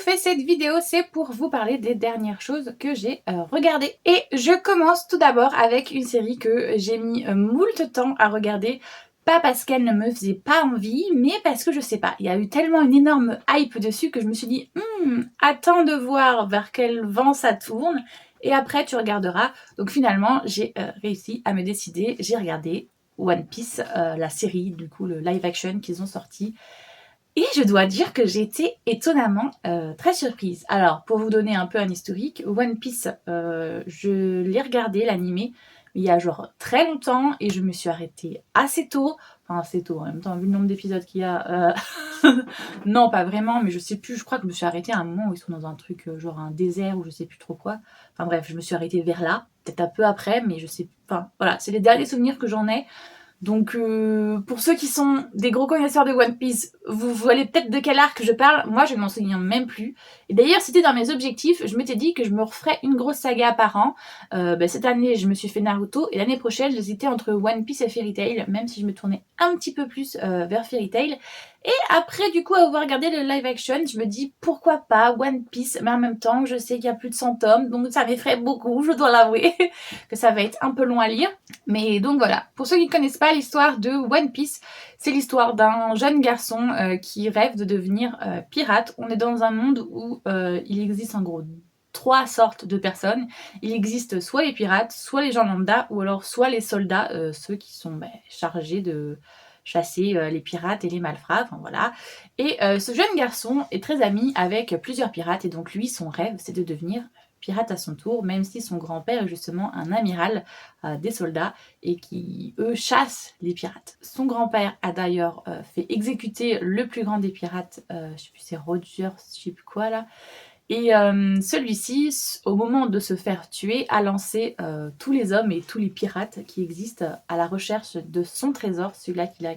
fais cette vidéo, c'est pour vous parler des dernières choses que j'ai regardées. Et je commence tout d'abord avec une série que j'ai mis moult temps à regarder. Pas parce qu'elle ne me faisait pas envie, mais parce que je sais pas, il y a eu tellement une énorme hype dessus que je me suis dit attends de voir vers quel vent ça tourne et après tu regarderas. Donc finalement j'ai réussi à me décider, j'ai regardé One Piece, la série, du coup le live action qu'ils ont sorti. Et je dois dire que j'ai été étonnamment très surprise. Alors, pour vous donner un peu un historique, One Piece, je l'ai regardé, l'animé, il y a genre très longtemps et je me suis arrêtée assez tôt. Enfin, assez tôt, en même temps, vu le nombre d'épisodes qu'il y a. Non, pas vraiment, mais je sais plus, je crois que je me suis arrêtée à un moment où ils sont dans un truc, genre un désert ou je sais plus trop quoi. Enfin bref, je me suis arrêtée vers là, peut-être un peu après, mais je sais. Enfin, voilà, c'est les derniers souvenirs que j'en ai. Donc pour ceux qui sont des gros connaisseurs de One Piece, vous voyez peut-être de quel arc je parle. Moi, je ne m'en souviens même plus. Et d'ailleurs, c'était dans mes objectifs. Je m'étais dit que je me referais une grosse saga par an. Cette année, je me suis fait Naruto. Et l'année prochaine, j'hésitais entre One Piece et Fairy Tail, même si je me tournais un petit peu plus vers Fairy Tail. Et après, du coup, avoir regardé le live action, je me dis pourquoi pas One Piece. Mais en même temps, je sais qu'il y a plus de 100 tomes, donc ça m'effraie beaucoup, je dois l'avouer, que ça va être un peu long à lire. Mais donc voilà, pour ceux qui ne connaissent pas l'histoire de One Piece, c'est l'histoire d'un jeune garçon qui rêve de devenir pirate. On est dans un monde où il existe en gros 3 sortes de personnes. Il existe soit les pirates, soit les gens lambda, ou alors soit les soldats, ceux qui sont chargés de chasser les pirates et les malfrats, enfin voilà. Et ce jeune garçon est très ami avec plusieurs pirates, et donc lui, son rêve, c'est de devenir pirate à son tour, même si son grand-père est justement un amiral des soldats et qui, eux, chassent les pirates. Son grand-père a d'ailleurs fait exécuter le plus grand des pirates, je sais plus, c'est Roger, je sais plus quoi là. Et celui-ci, au moment de se faire tuer, a lancé tous les hommes et tous les pirates qui existent à la recherche de son trésor, celui-là qu'il a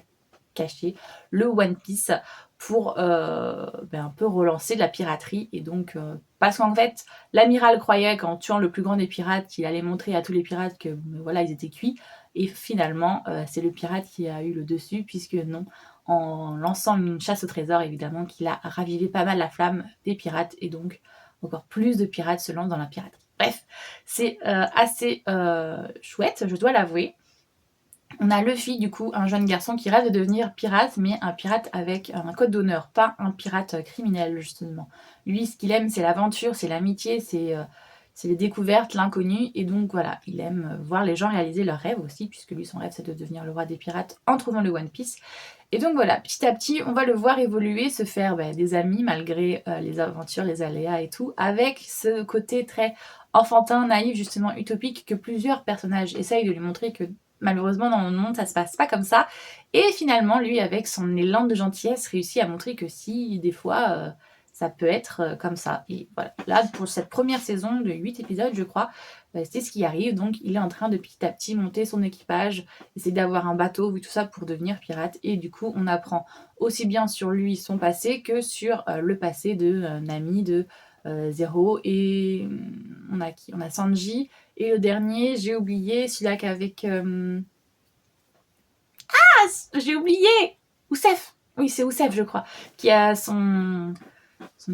caché, le One Piece, pour un peu relancer la piraterie. Et donc, parce qu'en fait, l'amiral croyait qu'en tuant le plus grand des pirates, il allait montrer à tous les pirates que voilà, ils étaient cuits. Et finalement, c'est le pirate qui a eu le dessus, puisque non, en lançant une chasse au trésor, évidemment, qu'il a ravivé pas mal la flamme des pirates, et donc encore plus de pirates se lancent dans la piraterie. Bref, c'est assez chouette, je dois l'avouer. On a Luffy, du coup, un jeune garçon qui rêve de devenir pirate, mais un pirate avec un code d'honneur, pas un pirate criminel, justement. Lui, ce qu'il aime, c'est l'aventure, c'est l'amitié, c'est les découvertes, l'inconnu, et donc voilà, il aime voir les gens réaliser leurs rêves aussi, puisque lui, son rêve, c'est de devenir le roi des pirates en trouvant le One Piece. Et donc voilà, petit à petit, on va le voir évoluer, se faire des amis malgré les aventures, les aléas et tout, avec ce côté très enfantin, naïf, justement utopique, que plusieurs personnages essayent de lui montrer que malheureusement dans le monde ça se passe pas comme ça. Et finalement, lui, avec son élan de gentillesse, réussit à montrer que si, des fois, ça peut être comme ça. Et voilà, là, pour cette première saison de 8 épisodes, je crois, c'est ce qui arrive. Donc, il est en train de petit à petit monter son équipage, essayer d'avoir un bateau, tout ça pour devenir pirate. Et du coup, on apprend aussi bien sur lui, son passé, que sur le passé de Nami, de Zero. Et on a qui? On a Sanji. Et le dernier, j'ai oublié, celui-là qu'avec... j'ai oublié Oussef. Oui, c'est Oussef, je crois, qui a son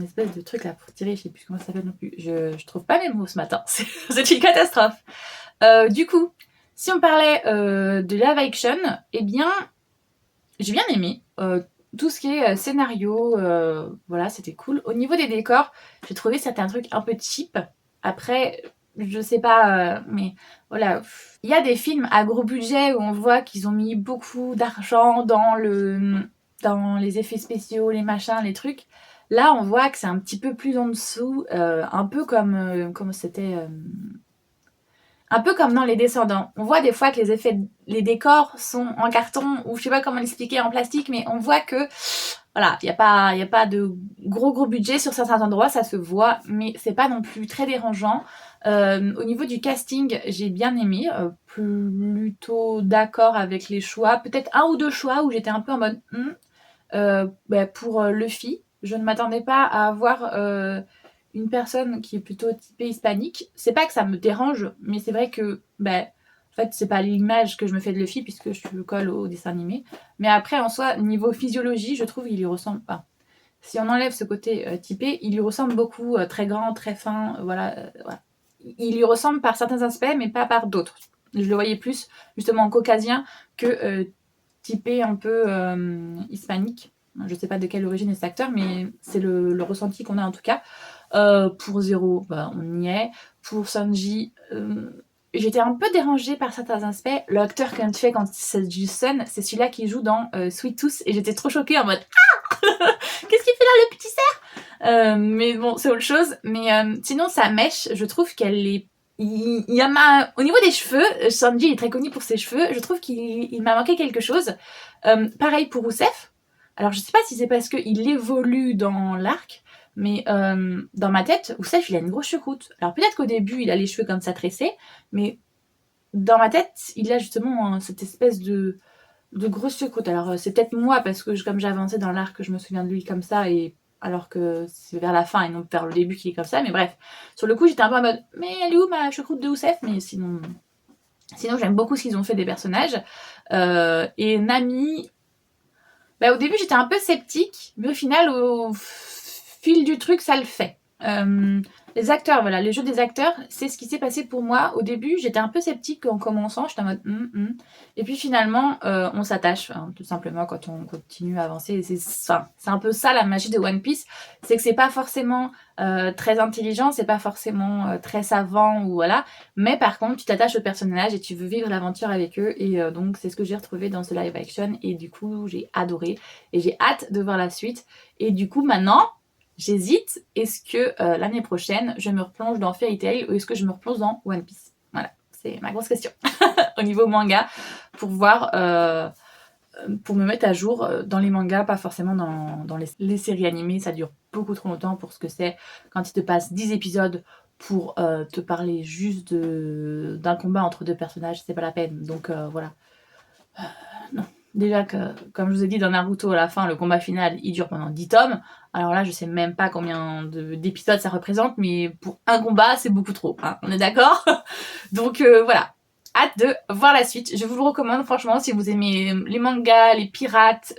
espèce de truc là pour tirer, je sais plus comment ça s'appelle non plus. Je trouve pas mes mots ce matin, c'est une catastrophe. Du coup, si on parlait de live action, eh bien, j'ai bien aimé. Tout ce qui est scénario, voilà, c'était cool. Au niveau des décors, j'ai trouvé certains trucs un peu cheap. Après, je sais pas, mais voilà. Il y a des films à gros budget où on voit qu'ils ont mis beaucoup d'argent dans les effets spéciaux, les machins, les trucs. Là, on voit que c'est un petit peu plus en dessous, un peu comme c'était... un peu comme dans Les Descendants. On voit des fois que les décors sont en carton, ou je sais pas comment l'expliquer, en plastique, mais on voit que, voilà, il y a pas de gros budget sur certains endroits, ça se voit, mais c'est pas non plus très dérangeant. Au niveau du casting, j'ai bien aimé, plutôt d'accord avec les choix. Peut-être un ou deux choix où j'étais un peu en mode, pour Luffy, je ne m'attendais pas à avoir une personne qui est plutôt typée hispanique. C'est pas que ça me dérange, mais c'est vrai que, en fait, c'est pas l'image que je me fais de Luffy puisque je le colle au dessin animé. Mais après, en soi, niveau physiologie, je trouve qu'il y ressemble pas. si on enlève ce côté typé, il lui ressemble beaucoup, très grand, très fin, voilà. Il lui ressemble par certains aspects, mais pas par d'autres. Je le voyais plus justement caucasien que typé un peu hispanique. Je sais pas de quelle origine est cet acteur, mais c'est le ressenti qu'on a en tout cas. Pour Zero, bah, on y est. Pour Sanji, j'étais un peu dérangée par certains aspects. L'acteur qu'on fait quand c'est du Sun, c'est celui-là qui joue dans Sweet Tooth, et j'étais trop choquée en mode qu'est-ce qu'il fait là, le petit cerf? Mais bon, c'est autre chose. Mais sinon, sa mèche, je trouve qu'elle est. Au niveau des cheveux, Sanji est très connu pour ses cheveux. Je trouve qu'il m'a manqué quelque chose. Pareil pour Roussef. Alors, je sais pas si c'est parce qu'il évolue dans l'arc, mais dans ma tête, Roussef, il a une grosse choucroute. Alors, peut-être qu'au début, il a les cheveux comme ça tressés, mais dans ma tête, il a justement cette espèce de grosse choucroute. Alors, c'est peut-être moi, parce que comme j'ai avancé dans l'arc, je me souviens de lui comme ça, et alors que c'est vers la fin et non vers le début qu'il est comme ça. Mais bref, sur le coup, j'étais un peu en mode mais elle est où ma choucroute de Roussef? Mais sinon j'aime beaucoup ce qu'ils ont fait des personnages. Et Nami, bah, au début, j'étais un peu sceptique, mais au final, au fil du truc, ça le fait. Les acteurs, voilà, les jeux des acteurs, c'est ce qui s'est passé pour moi. Au début, j'étais un peu sceptique en commençant, j'étais en mode Et puis finalement, on s'attache, hein, tout simplement, quand on continue à avancer. C'est un peu ça la magie de One Piece, c'est que c'est pas forcément très intelligent, c'est pas forcément très savant, ou voilà. Mais par contre, tu t'attaches aux personnages et tu veux vivre l'aventure avec eux. Et donc, c'est ce que j'ai retrouvé dans ce live action. Et du coup, j'ai adoré. Et j'ai hâte de voir la suite. Et du coup, maintenant, j'hésite. Est-ce que l'année prochaine, je me replonge dans Fairy Tail ou est-ce que je me replonge dans One Piece? Voilà, c'est ma grosse question. Au niveau manga, pour voir, pour me mettre à jour dans les mangas, pas forcément dans les séries animées. Ça dure beaucoup trop longtemps pour ce que c'est. Quand ils te passent 10 épisodes pour te parler juste d'un combat entre deux personnages, c'est pas la peine. Donc voilà. Non. Déjà que, comme je vous ai dit dans Naruto, à la fin, le combat final, il dure pendant 10 tomes. Alors là, je sais même pas combien d'épisodes ça représente, mais pour un combat, c'est beaucoup trop. Hein, on est d'accord? Donc voilà. Hâte de voir la suite. Je vous le recommande franchement si vous aimez les mangas, les pirates,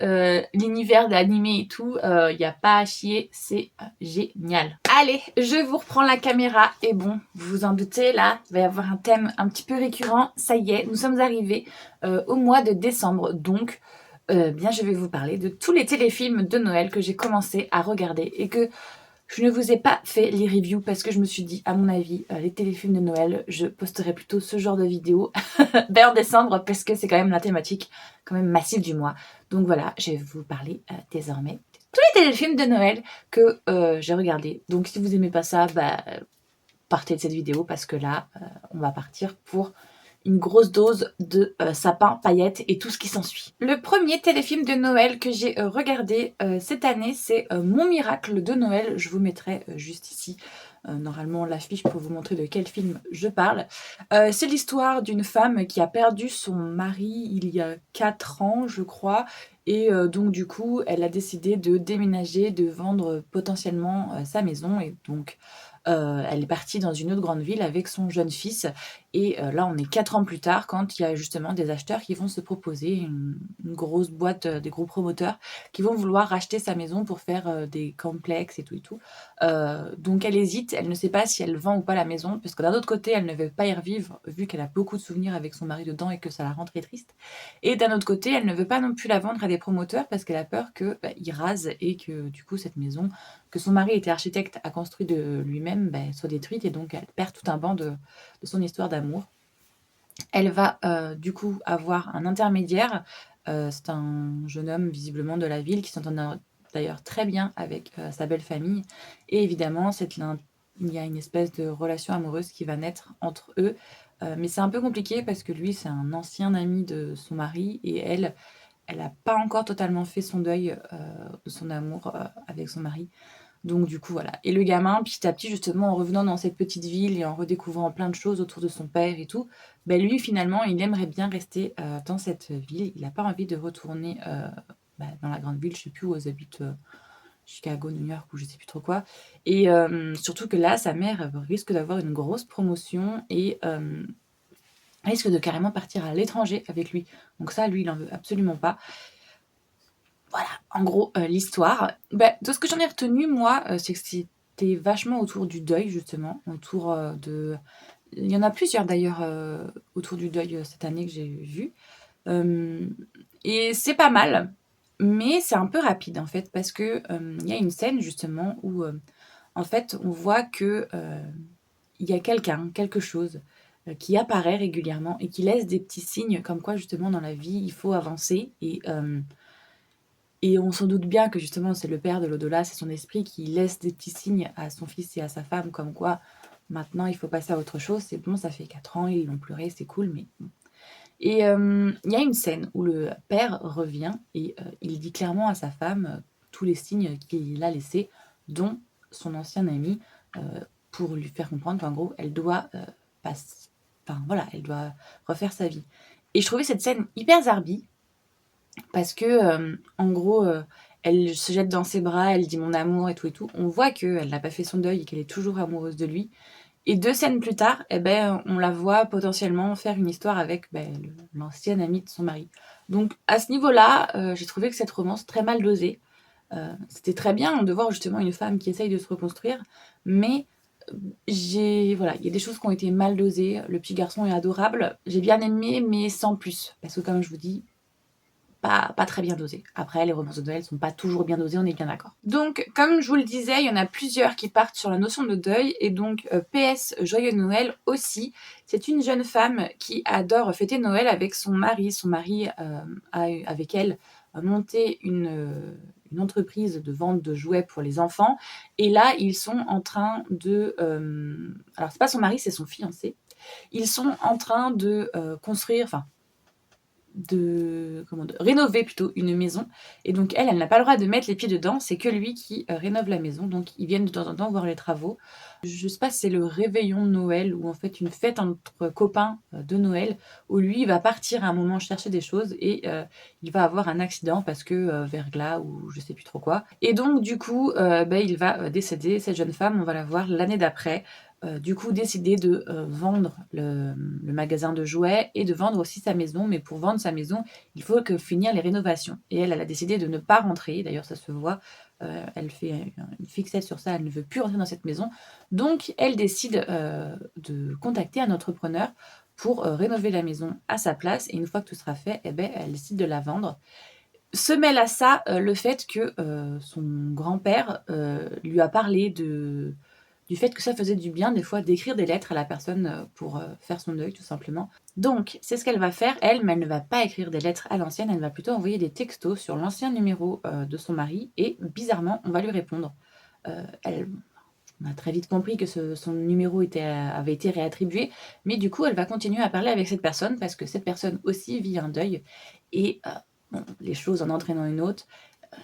l'univers de l'animé et tout. Y a pas à chier, c'est génial. Allez, je vous reprends la caméra et bon, vous vous en doutez là, il va y avoir un thème un petit peu récurrent. Ça y est, nous sommes arrivés au mois de décembre, donc bien je vais vous parler de tous les téléfilms de Noël que j'ai commencé à regarder et que je ne vous ai pas fait les reviews parce que je me suis dit, à mon avis, les téléfilms de Noël, je posterai plutôt ce genre de vidéos vers décembre parce que c'est quand même la thématique quand même massive du mois. Donc voilà, je vais vous parler désormais de tous les téléfilms de Noël que j'ai regardés. Donc si vous aimez pas ça, bah, partez de cette vidéo parce que là, on va partir pour une grosse dose de sapin, paillettes et tout ce qui s'ensuit. Le premier téléfilm de Noël que j'ai regardé cette année, c'est Mon Miracle de Noël. Je vous mettrai juste ici normalement l'affiche pour vous montrer de quel film je parle. C'est l'histoire d'une femme qui a perdu son mari il y a 4 ans, je crois. Et donc du coup, elle a décidé de déménager, de vendre potentiellement sa maison. Et donc, elle est partie dans une autre grande ville avec son jeune fils. Et là, on est 4 ans plus tard, quand il y a justement des acheteurs qui vont se proposer, une grosse boîte, des gros promoteurs, qui vont vouloir racheter sa maison pour faire des complexes et tout et tout. Donc elle hésite, elle ne sait pas si elle vend ou pas la maison, parce que d'un autre côté, elle ne veut pas y revivre, vu qu'elle a beaucoup de souvenirs avec son mari dedans et que ça la rend très triste. Et d'un autre côté, elle ne veut pas non plus la vendre à des promoteurs, parce qu'elle a peur qu'ils rasent et que du coup, cette maison, que son mari était architecte, a construit de lui-même, soit détruite, et donc elle perd tout un pan de son histoire d'amour. Elle va du coup avoir un intermédiaire, c'est un jeune homme visiblement de la ville qui s'entend d'ailleurs très bien avec sa belle famille, et évidemment il y a une espèce de relation amoureuse qui va naître entre eux, mais c'est un peu compliqué parce que lui c'est un ancien ami de son mari et elle n'a pas encore totalement fait son deuil de son amour avec son mari. Donc du coup, voilà. Et le gamin, petit à petit, justement, en revenant dans cette petite ville et en redécouvrant plein de choses autour de son père et tout, lui, finalement, il aimerait bien rester dans cette ville. Il n'a pas envie de retourner dans la grande ville, je sais plus où ils habitent, Chicago, New York ou je sais plus trop quoi. Et surtout que là, sa mère risque d'avoir une grosse promotion et risque de carrément partir à l'étranger avec lui. Donc ça, lui, il en veut absolument pas. voilà, en gros, l'histoire. Bah, de ce que j'en ai retenu, moi, c'est que c'était vachement autour du deuil, justement, autour, de il y en a plusieurs d'ailleurs, autour du deuil, cette année que j'ai vu. Hem et c'est pas mal, mais c'est un peu rapide, en fait, parce que, il y a une scène justement où, en fait, on voit que, il y a quelqu'un, quelque chose, qui apparaît régulièrement et qui laisse des petits signes comme quoi justement dans la vie, il faut avancer et on s'en doute bien que justement c'est le père de l'au-delà, c'est son esprit qui laisse des petits signes à son fils et à sa femme comme quoi maintenant il faut passer à autre chose. C'est bon, ça fait 4 ans, ils l'ont pleuré, c'est cool, mais bon. Et il y a une scène où le père revient et il dit clairement à sa femme, tous les signes qu'il a laissés, dont son ancien ami, heu, pour lui faire comprendre qu'en gros, elle doit, pass enfin voilà, elle doit refaire sa vie. Et je trouvais cette scène hyper zarbi parce que, en gros, elle se jette dans ses bras, elle dit: «Mon amour» et tout. On voit qu'elle n'a pas fait son deuil et qu'elle est toujours amoureuse de lui et 2 scènes plus tard, eh ben, on la voit potentiellement faire une histoire avec, le l'ancien ami de son mari. Donc à ce niveau-là, j'ai trouvé que cette romance très mal dosée. C'était très bien de voir justement une femme qui essaye de se reconstruire, mais, voilà, il y a des choses qui ont été mal dosées. Le petit garçon est adorable, j'ai bien aimé, mais sans plus. Parce que comme je vous dis, pas très bien dosé. Après, les romances de Noël sont pas toujours bien dosées, on est bien d'accord. Donc, comme je vous le disais, il y en a plusieurs qui partent sur la notion de deuil et donc PS Joyeux Noël aussi. C'est une jeune femme qui adore fêter Noël avec son mari. Son mari avec elle a monté une entreprise de vente de jouets pour les enfants. Et là, ils sont en train de... alors, c'est pas son mari, c'est son fiancé. Ils sont en train de construire, enfin de rénover plutôt une maison et donc elle n'a pas le droit de mettre les pieds dedans, c'est que lui qui, rénove la maison, donc ils viennent de temps en temps voir les travaux. Je sais pas si c'est le réveillon de Noël ou en fait une fête entre copains, de Noël où lui il va partir à un moment chercher des choses et il va avoir un accident parce que, verglas ou je sais plus trop quoi et donc du coup, il va, décéder. Cette jeune femme, on va la voir l'année d'après. Du coup, décider de, vendre le magasin de jouets et de vendre aussi sa maison. Mais pour vendre sa maison, il faut que finir les rénovations et elle a décidé de ne pas rentrer. D'ailleurs, ça se voit, elle fait une fixette sur ça, elle ne veut plus rentrer dans cette maison. Donc elle décide, de contacter un entrepreneur pour, rénover la maison à sa place et une fois que tout sera fait et elle décide de la vendre. Se mêle à ça, le fait que, son grand-père, lui a parlé du fait que ça faisait du bien des fois d'écrire des lettres à la personne, pour, faire son deuil tout simplement. Donc c'est ce qu'elle va faire elle, mais elle ne va pas écrire des lettres à l'ancienne, elle va plutôt envoyer des textos sur l'ancien numéro, de son mari et bizarrement, on va lui répondre. Elle On a très vite compris que son numéro avait été réattribué, mais du coup, elle va continuer à parler avec cette personne parce que cette personne aussi vit un deuil et bon, les choses en entraînant une autre.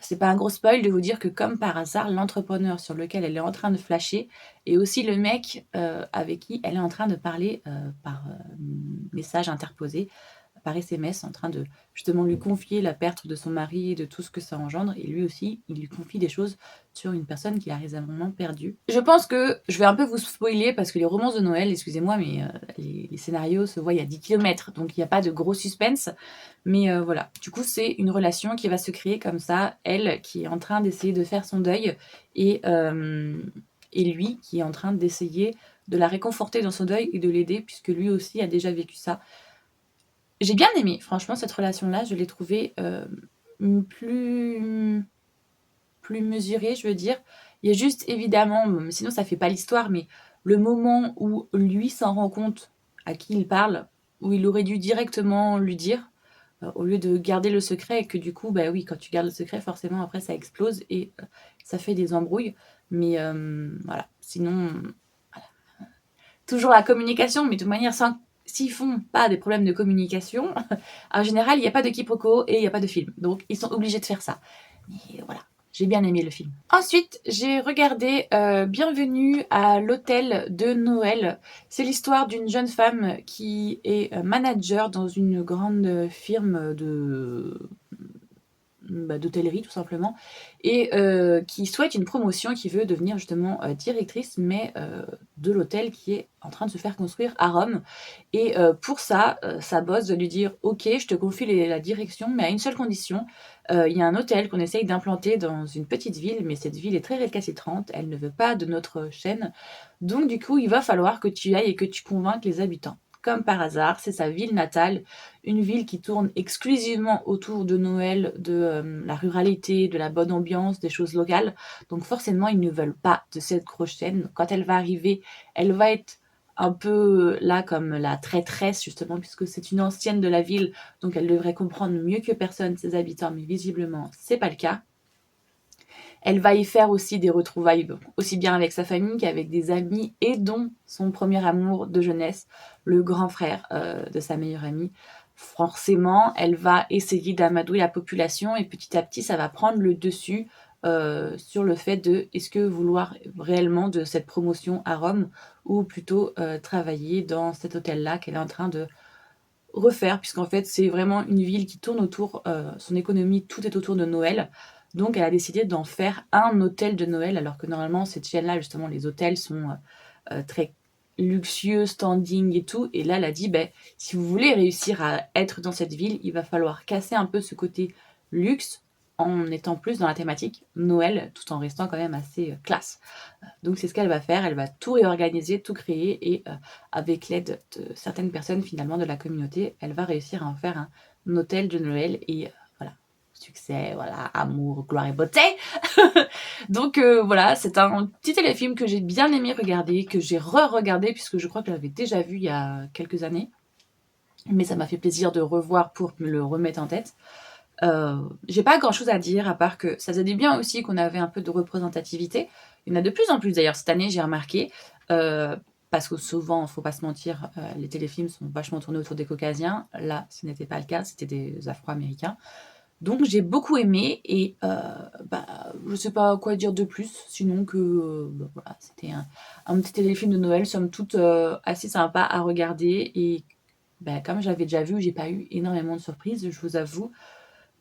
C'est pas un gros spoil de vous dire que comme par hasard, l'entrepreneur sur lequel elle est en train de flasher est aussi le mec, avec qui elle est en train de parler, par, message interposé par SMS en train de justement lui confier la perte de son mari et de tout ce que ça engendre et lui aussi, il lui confie des choses sur une personne qu'il a récemment perdue. Je pense que je vais un peu vous spoiler parce que les romances de Noël, excusez-moi, mais les scénarios se voient à 10 kilomètres, donc il y a pas de gros suspense. Mais voilà, du coup, c'est une relation qui va se créer comme ça, elle qui est en train d'essayer de faire son deuil et lui qui est en train d'essayer de la réconforter dans son deuil et de l'aider puisque lui aussi a déjà vécu ça. J'ai bien aimé, franchement, cette relation-là, je l'ai trouvée, plus mesurée, je veux dire. Il y a juste évidemment, sinon ça fait pas l'histoire, mais le moment où lui s'en rend compte à qui il parle, où il aurait dû directement lui dire, au lieu de garder le secret et que du coup, bah oui, quand tu gardes le secret, forcément après ça explose et ça fait des embrouilles. Mais voilà, sinon, voilà. Toujours la communication, mais de toute manière, sans s'ils font pas des problèmes de communication, en général, il y a pas de quiproquo et il y a pas de film. Donc ils sont obligés de faire ça. Mais voilà, j'ai bien aimé le film. Ensuite, j'ai regardé, Bienvenue à l'hôtel de Noël. C'est l'histoire d'une jeune femme qui est, manager dans une grande, firme d'hôtellerie tout simplement et qui souhaite une promotion, qui veut devenir justement, directrice mais de l'hôtel qui est en train de se faire construire à Rome et pour ça, sa boss doit lui dire: «OK, je te confie la direction mais à une seule condition, il y a un hôtel qu'on essaye d'implanter dans une petite ville, mais cette ville est très récalcitrante, elle ne veut pas de notre chaîne. Donc du coup, il va falloir que tu ailles et que tu convainques les habitants». Comme par hasard, c'est sa ville natale, une ville qui tourne exclusivement autour de Noël, de, la ruralité, de la bonne ambiance, des choses locales. Donc forcément, ils ne veulent pas de cette grosse chaîne. Quand elle va arriver, elle va être un peu là comme la traîtresse justement puisque c'est une ancienne de la ville, donc elle devrait comprendre mieux que personne ses habitants, mais visiblement c'est pas le cas. Elle va y faire aussi des retrouvailles, aussi bien avec sa famille qu'avec des amis et dont son premier amour de jeunesse, le grand frère de sa meilleure amie. Forcément, elle va essayer d'amadouer la population et petit à petit, ça va prendre le dessus sur le fait de est-ce que vouloir réellement de cette promotion à Rome ou plutôt travailler dans cet hôtel-là qu'elle est en train de refaire, puisqu'en fait, c'est vraiment une ville qui tourne autour, son économie, tout est autour de Noël. Donc elle a décidé d'en faire un hôtel de Noël, alors que normalement, cette chaîne-là, justement, les hôtels sont très luxueux, standing et tout. Et là, elle a dit, ben, si vous voulez réussir à être dans cette ville, il va falloir casser un peu ce côté luxe en étant plus dans la thématique Noël, tout en restant quand même assez classe. Donc c'est ce qu'elle va faire, elle va tout réorganiser, tout créer et avec l'aide de certaines personnes finalement de la communauté, elle va réussir à en faire un hôtel de Noël et voilà, succès, voilà, amour, gloire et beauté. Donc voilà, c'est un petit téléfilm que j'ai bien aimé regarder, que j'ai re-regardé puisque je crois que je l'avais déjà vu il y a quelques années. Mais ça m'a fait plaisir de revoir pour me le remettre en tête. J'ai pas grand chose à dire à part que ça faisait du bien aussi qu'on avait un peu de représentativité. Il y en a de plus en plus d'ailleurs cette année, j'ai remarqué. Parce que souvent, faut pas se mentir, les téléfilms sont vachement tournés autour des Caucasiens. Là, ce n'était pas le cas, c'était des Afro-Américains. Donc j'ai beaucoup aimé et je sais pas quoi dire de plus, sinon que voilà, c'était un petit téléfilm de Noël, somme toute assez sympa à regarder. Et comme je l'avais déjà vu, j'ai pas eu énormément de surprises, je vous avoue.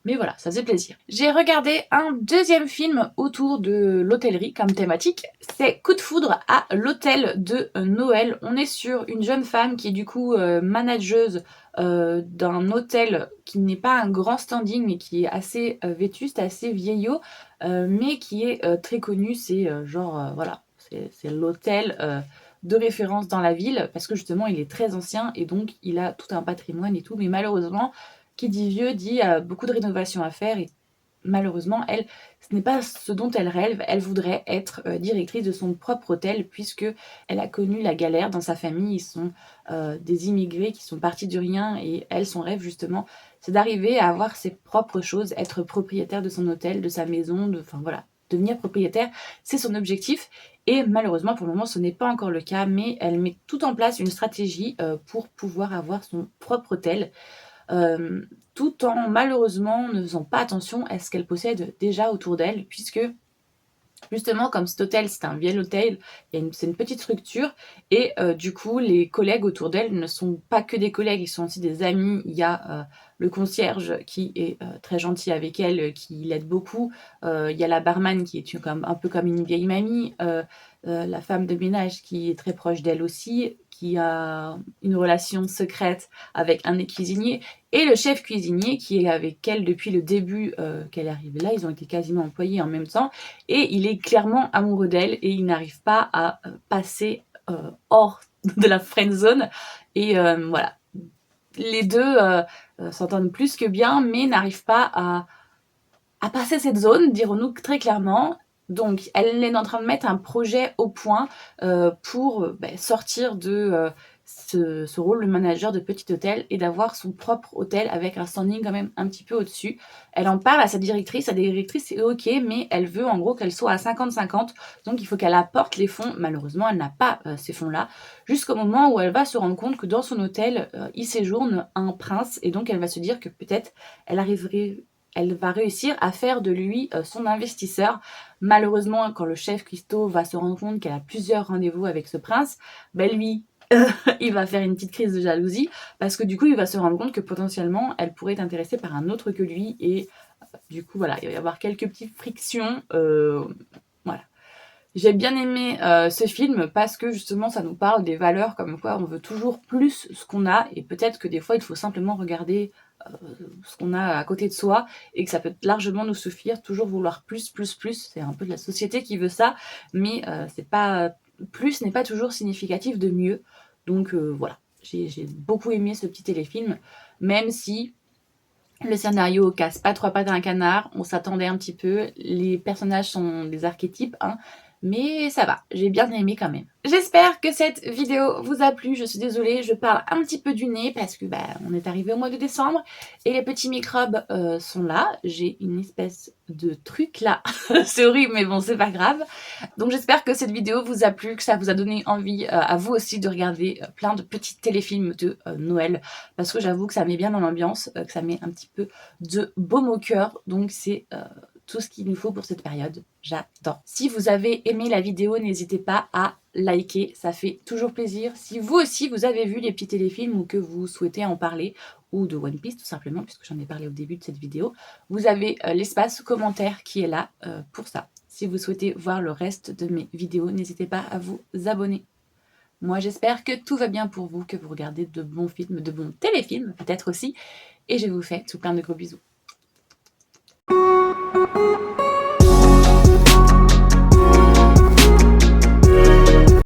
Mais voilà, ça faisait plaisir. J'ai regardé un deuxième film autour de l'hôtellerie comme thématique. C'est Coup de foudre à l'hôtel de Noël. On est sur une jeune femme qui est du coup manageuse d'un hôtel qui n'est pas un grand standing mais qui est assez vétuste, assez vieillot, mais qui est très connu. C'est voilà, c'est l'hôtel de référence dans la ville parce que justement il est très ancien et donc il a tout un patrimoine et tout. Mais malheureusement, qui dit vieux dit beaucoup de rénovations à faire et malheureusement, elle, ce n'est pas ce dont elle rêve. Elle voudrait être directrice de son propre hôtel puisque elle a connu la galère dans sa famille. Ils sont des immigrés qui sont partis du rien et elle, son rêve justement, c'est d'arriver à avoir ses propres choses, être propriétaire de son hôtel, de sa maison, enfin voilà, devenir propriétaire, c'est son objectif. Et malheureusement, pour le moment, ce n'est pas encore le cas, mais elle met tout en place une stratégie pour pouvoir avoir son propre hôtel tout en malheureusement ne faisant pas attention à ce qu'elle possède déjà autour d'elle, puisque justement, comme cet hôtel, c'est un vieil hôtel, c'est une petite structure, et du coup, les collègues autour d'elle ne sont pas que des collègues, ils sont aussi des amis. Il y a le concierge qui est très gentil avec elle, qui l'aide beaucoup. Il y a la barman qui est un peu comme une vieille mamie. La femme de ménage qui est très proche d'elle aussi, qui a une relation secrète avec un des cuisiniers, et le chef cuisinier qui est avec elle depuis le début qu'elle est arrivée là. Ils ont été quasiment employés en même temps. Et il est clairement amoureux d'elle et il n'arrive pas à passer hors de la friend zone. Et voilà, les deux s'entendent plus que bien, mais n'arrivent pas à passer cette zone, dirons-nous très clairement. Donc, elle est en train de mettre un projet au point pour sortir de ce rôle de manager de petit hôtel et d'avoir son propre hôtel avec un standing quand même un petit peu au-dessus. Elle en parle à sa directrice. Sa directrice c'est ok, mais elle veut en gros qu'elle soit à 50-50. Donc, il faut qu'elle apporte les fonds. Malheureusement, elle n'a pas ces fonds-là. Jusqu'au moment où elle va se rendre compte que dans son hôtel, il séjourne un prince. Et donc, elle va se dire que peut-être elle va réussir à faire de lui son investisseur. Malheureusement, quand le chef Christo va se rendre compte qu'elle a plusieurs rendez-vous avec ce prince, lui, il va faire une petite crise de jalousie parce que du coup, il va se rendre compte que potentiellement, elle pourrait être intéressée par un autre que lui et Du coup, voilà, il va y avoir quelques petites frictions. Voilà. J'ai bien aimé ce film parce que justement ça nous parle des valeurs comme quoi on veut toujours plus ce qu'on a et peut-être que des fois il faut simplement regarder ce qu'on a à côté de soi et que ça peut largement nous suffire, toujours vouloir plus, plus, plus. C'est un peu de la société qui veut ça, mais c'est pas plus n'est pas toujours significatif de mieux. Donc voilà, j'ai beaucoup aimé ce petit téléfilm, même si le scénario casse pas trois pattes à un canard, on s'attendait un petit peu, les personnages sont des archétypes, hein, mais ça va, j'ai bien aimé quand même. J'espère que cette vidéo vous a plu, je suis désolée, je parle un petit peu du nez parce que on est arrivé au mois de décembre et les petits microbes sont là, j'ai une espèce de truc là, c'est horrible mais bon c'est pas grave. Donc j'espère que cette vidéo vous a plu, que ça vous a donné envie à vous aussi de regarder plein de petits téléfilms de Noël parce que j'avoue que ça met bien dans l'ambiance, que ça met un petit peu de baume au cœur, donc c'est tout ce qu'il nous faut pour cette période. J'adore. Si vous avez aimé la vidéo, n'hésitez pas à liker, ça fait toujours plaisir. Si vous aussi vous avez vu les petits téléfilms ou que vous souhaitez en parler, ou de One Piece tout simplement, puisque j'en ai parlé au début de cette vidéo, vous avez l'espace commentaire qui est là pour ça. Si vous souhaitez voir le reste de mes vidéos, n'hésitez pas à vous abonner. Moi, j'espère que tout va bien pour vous, que vous regardez de bons films, de bons téléfilms peut-être aussi. Et je vous fais tout plein de gros bisous.